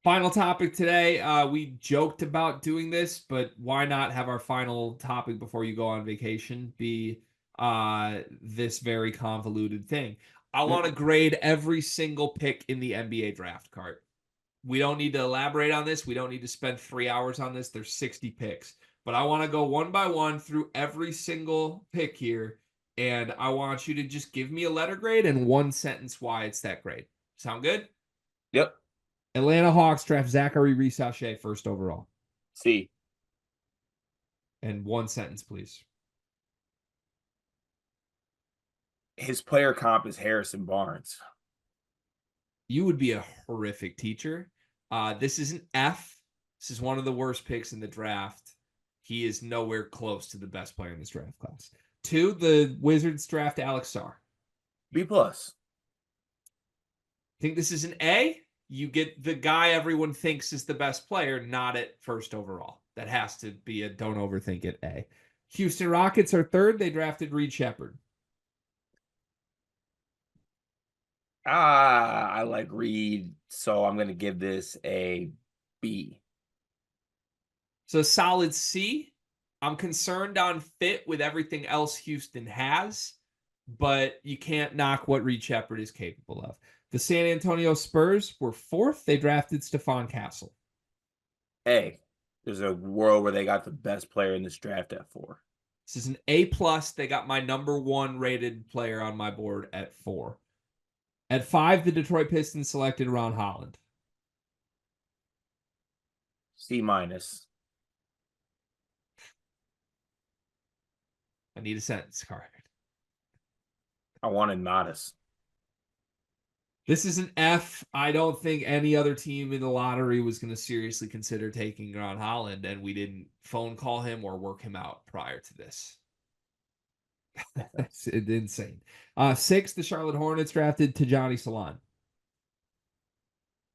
Final topic today. We joked about doing this, but why not have our final topic before you go on vacation be this very convoluted thing? I want to grade every single pick in the NBA draft card. We don't need to elaborate on this. We don't need to spend 3 hours on this. There's 60 picks. But I want to go one by one through every single pick here. And I want you to just give me a letter grade and one sentence why it's that grade. Sound good? Yep. Atlanta Hawks draft Zachary Risachet first overall. See, And one sentence, please. his player comp is Harrison Barnes. You would be a horrific teacher. This is an F. This is one of the worst picks in the draft. He is nowhere close to the best player in this draft class. 2, the Wizards draft Alex Sarr. B plus. Think this is an A? You get the guy everyone thinks is the best player, not at first overall. That has to be a don't overthink it A. Houston Rockets are third. They drafted Reed Shepard. I like Reed, so I'm gonna give this a B. So solid C. I'm concerned on fit with everything else Houston has, but you can't knock what Reed Shepard is capable of. The San Antonio Spurs were fourth. They drafted Stephon Castle. A. There's a world where they got the best player in this draft at 4. This is an A plus. They got my number 1 rated player on my board at 4. At 5, the Detroit Pistons selected Ron Holland. C minus. I need a sentence card. I wanted Modest. This is an F. I don't think any other team in the lottery was going to seriously consider taking Ron Holland, and we didn't phone call him or work him out prior to this. That's insane. 6, the Charlotte Hornets drafted Tijani Salon.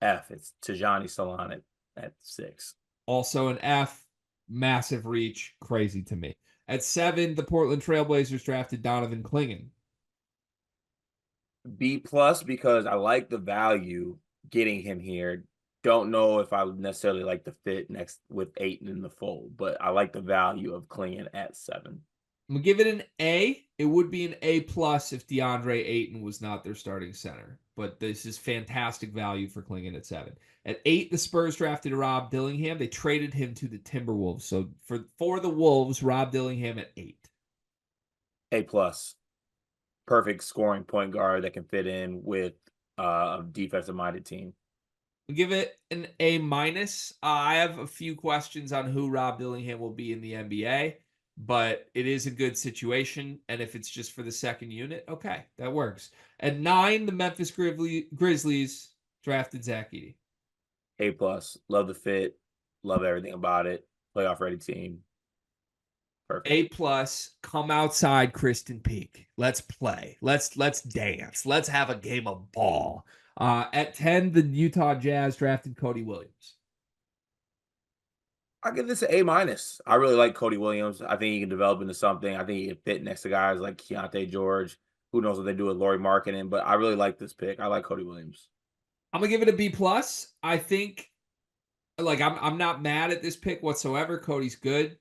F. It's Tijani Salon at 6. Also an F. Massive reach. Crazy to me. At 7, the Portland Trailblazers drafted Donovan Clingan. B plus because I like the value getting him here. Don't know if I would necessarily like the fit next with Ayton in the fold, but I like the value of Clingan at 7. I'm gonna give it an A. It would be an A plus if DeAndre Ayton was not their starting center. But this is fantastic value for Clingan at 7. At 8, the Spurs drafted Rob Dillingham. They traded him to the Timberwolves. So for the Wolves, Rob Dillingham at 8. A plus. Perfect scoring point guard that can fit in with a defensive minded team. We give it an A minus. I have a few questions on who Rob Dillingham will be in the NBA, but it is a good situation. And if it's just for the second unit, okay, that works. At 9, the Memphis Grizzlies drafted Zach Edey. A plus. Love the fit. Love everything about it. Playoff ready team. Perfect. A plus, come outside, Kristen Peak. Let's play. Let's dance. Let's have a game of ball. At 10, the Utah Jazz drafted Cody Williams. I'll give this an A minus. I really like Cody Williams. I think he can develop into something. I think he can fit next to guys like Keontae George. Who knows what they do with Lauri Markkanen, but I really like this pick. I like Cody Williams. I'm gonna give it a B plus. I think, like, I'm not mad at this pick whatsoever. Cody's good,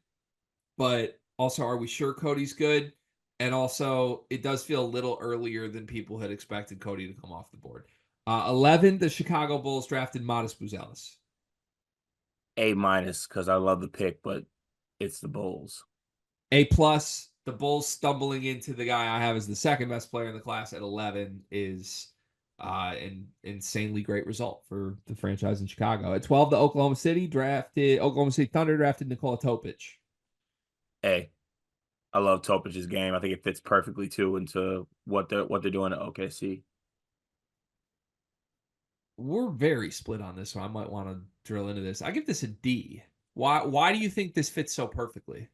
but also, are we sure Cody's good? And also, it does feel a little earlier than people had expected Cody to come off the board. 11, the Chicago Bulls drafted Modest Buzelis. A minus because I love the pick, but it's the Bulls. A plus, the Bulls stumbling into the guy I have as the second best player in the class at 11 is an insanely great result for the franchise in Chicago. At 12, the Oklahoma City Thunder drafted Nikola Topic. A. I love Topic's game. I think it fits perfectly too into what they're doing at OKC. We're very split on this, so I might want to drill into this. I give this a D. Why do you think this fits so perfectly?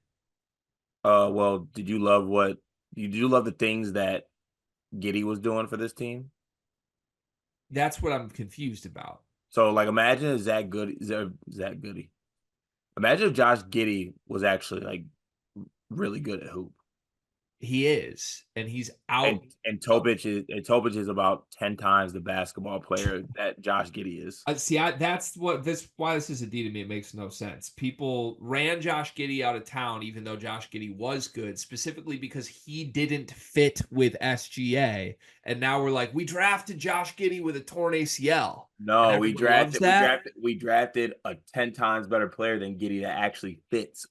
Well, did you love the things that Giddey was doing for this team? That's what I'm confused about. So, like, imagine if Zach Goody. Imagine if Josh Giddey was actually like really good at hoop. He is, and he's And out. Topic is about 10 times the basketball player that Josh Giddey is. See, that's what this why this is a D to me. It makes no sense. People ran Josh Giddey out of town, even though Josh Giddey was good, specifically because he didn't fit with SGA. And now we're like, we drafted Josh Giddey with a torn ACL, and No, everyone loves that. we drafted a 10 times better player than Giddey that actually fits.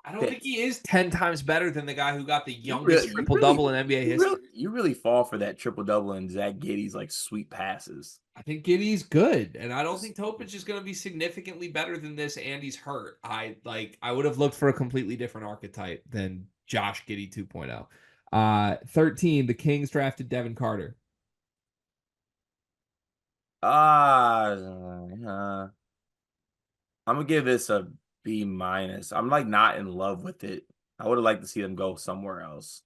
I don't think Fits. he is 10 times better than the guy who got the You youngest really, you triple really, double in NBA history. you really fall for that triple double and Zach Giddey's like sweet passes. I think Giddey's good, and I don't think Topic is going to be significantly better than this. And he's hurt. I would have looked for a completely different archetype than Josh Giddey 2.0. 13, the Kings drafted Devin Carter. I'm gonna give this a B minus. I'm like not in love with it. I would have liked to see them go somewhere else.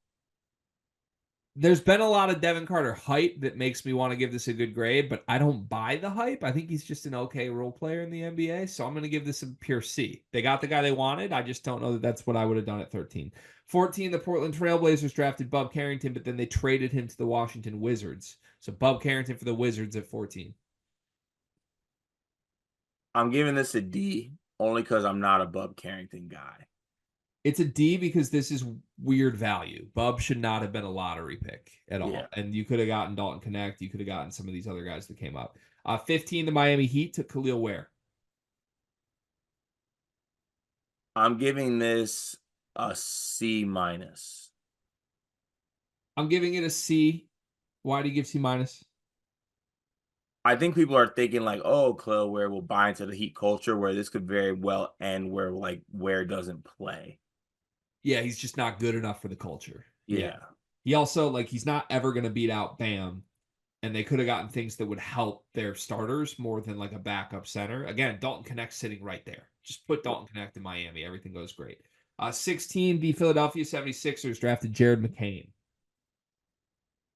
There's been a lot of Devin Carter hype that makes me want to give this a good grade, but I don't buy the hype. I think he's just an okay role player in the NBA, so I'm going to give this a pure C. They got the guy they wanted. I just don't know that that's what I would have done at 13. 14, the Portland Trailblazers drafted Bub Carrington, but then they traded him to the Washington Wizards. So Bub Carrington for the Wizards at 14. I'm giving this a D only because I'm not a Bub Carrington guy. It's a D because this is weird value. Bub should not have been a lottery pick at all. Yeah. And you could have gotten Dalton Connect. You could have gotten some of these other guys that came up. 15, the Miami Heat took Khalil Ware. I'm giving this a C minus. I'm giving it a C. Why do you give C minus? I think people are thinking like, oh, Khalil Ware will buy into the Heat culture, where this could very well end where like Ware doesn't play. Yeah, he's just not good enough for the culture. Yeah. He also, like, he's not ever going to beat out Bam. And they could have gotten things that would help their starters more than like a backup center. Again, Dalton Connect sitting right there. Just put Dalton Connect in Miami. Everything goes great. 16, the Philadelphia 76ers drafted Jared McCain.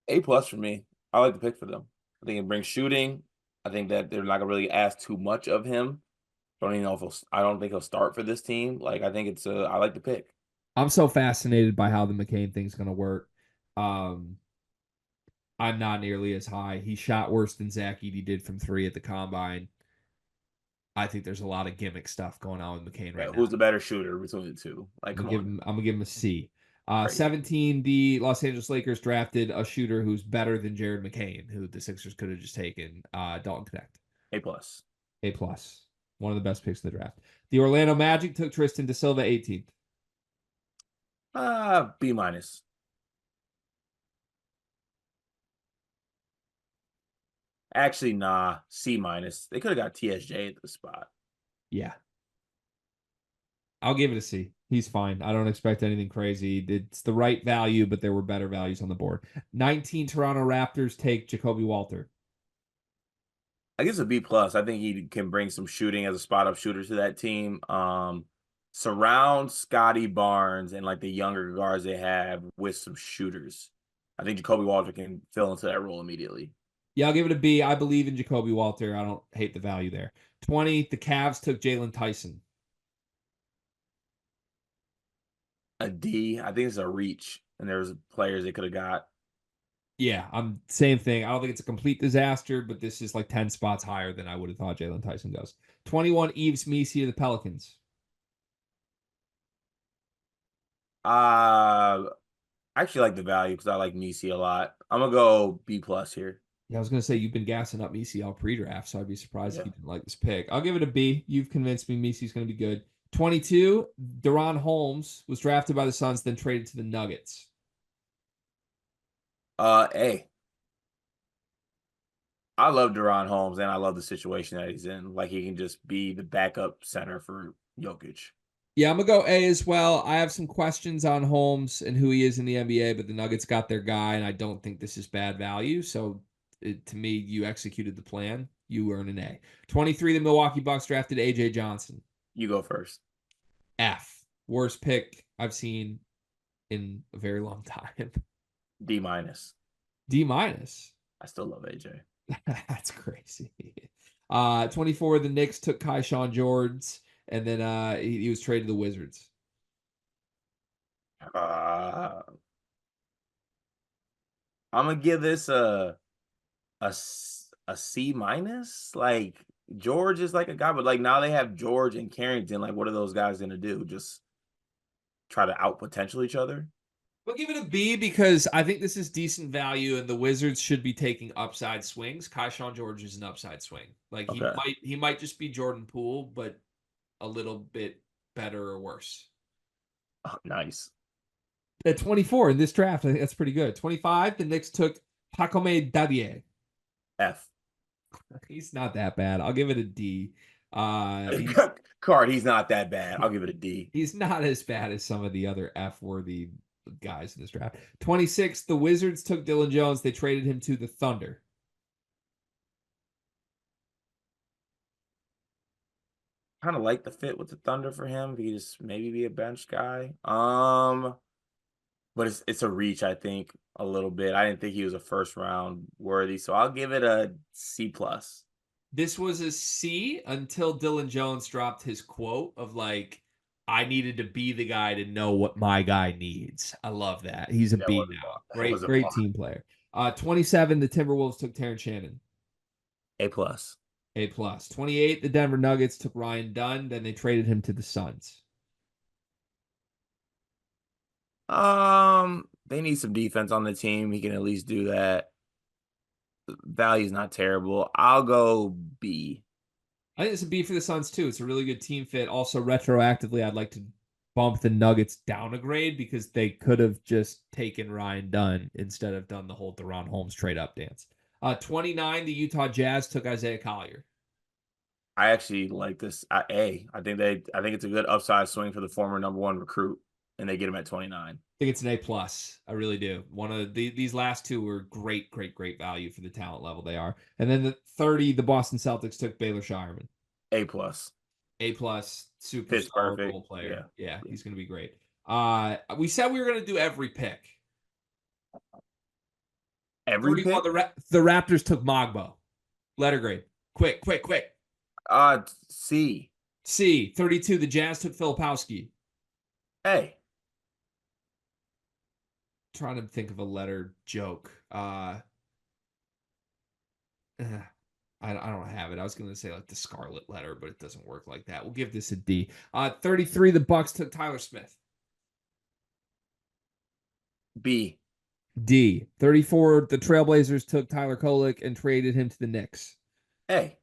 A plus for me. I like the pick for them. I think it brings shooting. I think that they're not gonna really ask too much of him. Don't even know if I don't think he'll start for this team. Like I think I like the pick. I'm so fascinated by how the McCain thing's going to work. I'm not nearly as high. He shot worse than Zach Edey did from 3 at the combine. I think there's a lot of gimmick stuff going on with McCain right now. Who's the better shooter between the two? Like, I'm gonna give him a C. Right. 17, the Los Angeles Lakers drafted a shooter who's better than Jared McCain, who the Sixers could have just taken. Dalton Connect. A plus. A plus. One of the best picks of the draft. The Orlando Magic took Tristan da Silva 18th. B minus. Actually, nah. C minus. They could have got TSJ at the spot. Yeah. I'll give it a C. He's fine. I don't expect anything crazy. It's the right value, but there were better values on the board. 19, Toronto Raptors take Jacoby Walter. I guess a B plus. I think he can bring some shooting as a spot up shooter to that team. Surround Scotty Barnes and like the younger guards they have with some shooters. I think Jacoby Walter can fill into that role immediately. Yeah, I'll give it a B. I believe in Jacoby Walter. I don't hate the value there. 20, the Cavs took Jalen Tyson. A D. I think it's a reach, and there's players they could have got. Yeah, I'm same thing. I don't think it's a complete disaster, but this is like 10 spots higher than I would have thought Jalen Tyson does. 21, Yves Missi of the Pelicans. I actually like the value because I like Missi a lot. I'm gonna go B plus here. Yeah, I was gonna say you've been gassing up Missi all pre-draft, so I'd be surprised if you didn't like this pick. I'll give it a B. You've convinced me Missi's gonna be good. 22, Deron Holmes was drafted by the Suns, then traded to the Nuggets. A. I love Deron Holmes, and I love the situation that he's in. Like he can just be the backup center for Jokic. Yeah, I'm gonna go A as well. I have some questions on Holmes and who he is in the NBA, but the Nuggets got their guy, and I don't think this is bad value. So, to me, you executed the plan. You earn an A. 23, the Milwaukee Bucks drafted AJ Johnson. You go first. F. Worst pick I've seen in a very long time. D minus. D minus. I still love AJ. That's crazy. 24, the Knicks took Keyshawn George, and then he was traded to the Wizards. I'm gonna give this a C minus. Like George is like a guy, but like now they have George and Carrington. Like, what are those guys gonna do? Just try to out potential each other? We'll give it a B because I think this is decent value, and the Wizards should be taking upside swings. Kaishawn George is an upside swing. Like Okay. he might just be Jordan Poole, but a little bit better or worse. Oh, nice. At 24 in this draft, I think that's pretty good. 25, the Knicks took Hakome Dabier. F. He's not that bad. I'll give it a D. Card, he's not that bad. I'll give it a D. He's not as bad as some of the other F-worthy guys in this draft. 26, the Wizards took Dylan Jones. They traded him to the Thunder. Kind of like the fit with the Thunder for him. He just maybe be a bench guy. But it's a reach, I think, a little bit. I didn't think he was a first round worthy, so I'll give it a C plus. This was a C until Dylan Jones dropped his quote of like, I needed to be the guy to know what my guy needs. I love that. He's a That B was now. that was Great team player. 27, the Timberwolves took Terrence Shannon. A plus. A plus. 28, the Denver Nuggets took Ryan Dunn. Then they traded him to the Suns. They need some defense on the team. He can at least do that. Value's not terrible. I'll go B. I think it's a B for the Suns too. It's a really good team fit. Also, retroactively, I'd like to bump the Nuggets down a grade because they could have just taken Ryan Dunn instead of done the whole Deron Holmes trade up dance. 29, the Utah Jazz took Isaiah Collier. I actually like this. I think it's a good upside swing for the former #1 recruit, and they get him at 29. I think it's an A plus. I really do. One of these last two were great value for the talent level they are. And then the 30, the Boston Celtics took Baylor Shireman. A plus. A plus, super Fits solid perfect. role player. Yeah. He's gonna be great. We said we were gonna do every pick. Every pick? The Raptors took Mogbo. Letter grade. Quick. C. C. 32, the Jazz took Filipowski. A. Trying to think of a letter joke. I don't have it. I was going to say like the Scarlet Letter, but it doesn't work like that. We'll give this a D. 33, the Bucks took Tyler Smith. B. D. 34, the Trailblazers took Tyler Kolek and traded him to the Knicks. A.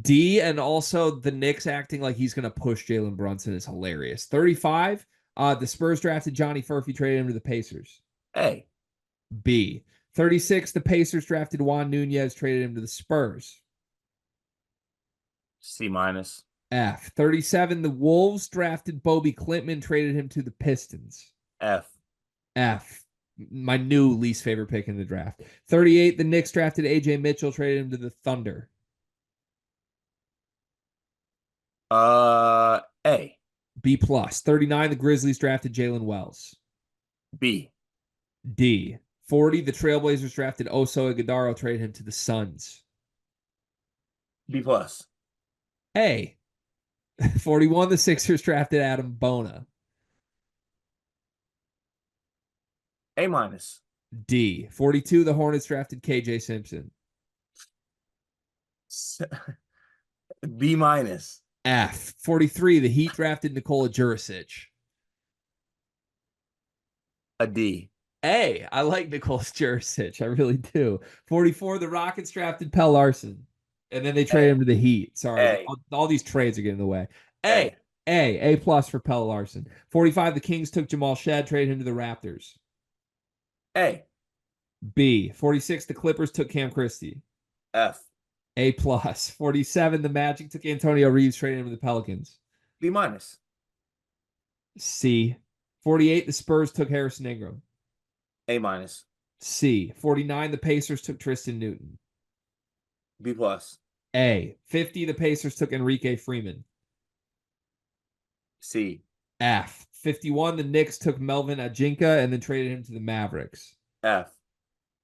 D, and also the Knicks acting like he's going to push Jalen Brunson is hilarious. 35, the Spurs drafted Johnny Furphy, traded him to the Pacers. A. B. 36, the Pacers drafted Juan Nunez, traded him to the Spurs. C minus. F. 37, the Wolves drafted Bobby Klintman, traded him to the Pistons. F. F. My new least favorite pick in the draft. 38, the Knicks drafted AJ Mitchell, traded him to the Thunder. A. B plus. 39, the Grizzlies drafted Jalen Wells. B. D. 40, the Trailblazers drafted Oso Ighodaro, traded him to the Suns. B plus. A. 41, the Sixers drafted Adam Bona. A minus. D. 42, the Hornets drafted KJ Simpson. B minus. F. 43, the Heat drafted Nikola Jurisic. A D. A. I like Nikola Jurisic. I really do. 44, the Rockets drafted Pell Larson. And then they traded him to the Heat. Sorry. All these trades are getting in the way. A plus for Pell Larson. 45, the Kings took Jamal Shead, traded him to the Raptors. A. B. 46, the Clippers took Cam Christie. F. A plus. 47, the Magic took Antonio Reeves, traded him to the Pelicans. B minus. C. 48, the Spurs took Harrison Ingram. A minus. C. 49, the Pacers took Tristan Newton. B plus. A. 50, the Pacers took Enrique Freeman. C. F. 51, the Knicks took Melvin Ajinka and then traded him to the Mavericks. F.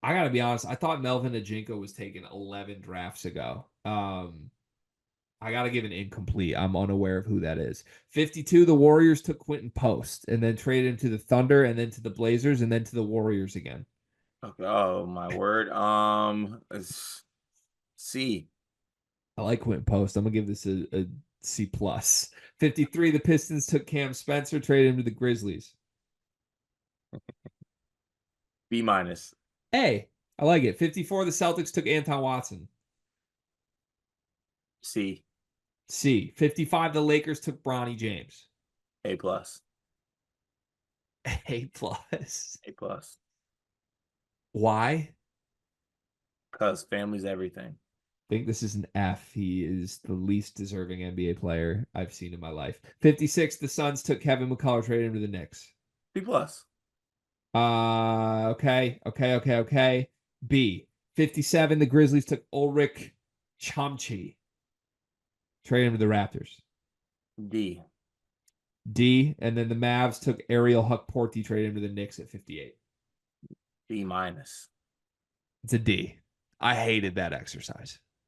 I got to be honest, I thought Melvin Ajinka was taken 11 drafts ago. I got to give an incomplete. I'm unaware of who that is. 52, the Warriors took Quentin Post and then traded him to the Thunder and then to the Blazers and then to the Warriors again. Okay. Oh my word. C. I like Quentin Post. I'm gonna give this a C plus. 53, the Pistons took Cam Spencer, traded him to the Grizzlies. B minus. Hey, I like it. 54, the Celtics took Anton Watson. C. C. 55, the Lakers took Bronny James. A plus. A plus. A plus. Why? Because family's everything. I think this is an F. He is the least deserving NBA player I've seen in my life. 56, the Suns took Kevin McCullough, traded him to the Knicks. B plus. Okay. B. 57, the Grizzlies took Ulrich Chomchi, traded him to the Raptors. D. D. And then the Mavs took Ariel Huck-Porty, traded him to the Knicks at 58. B minus. It's a D. I hated that exercise.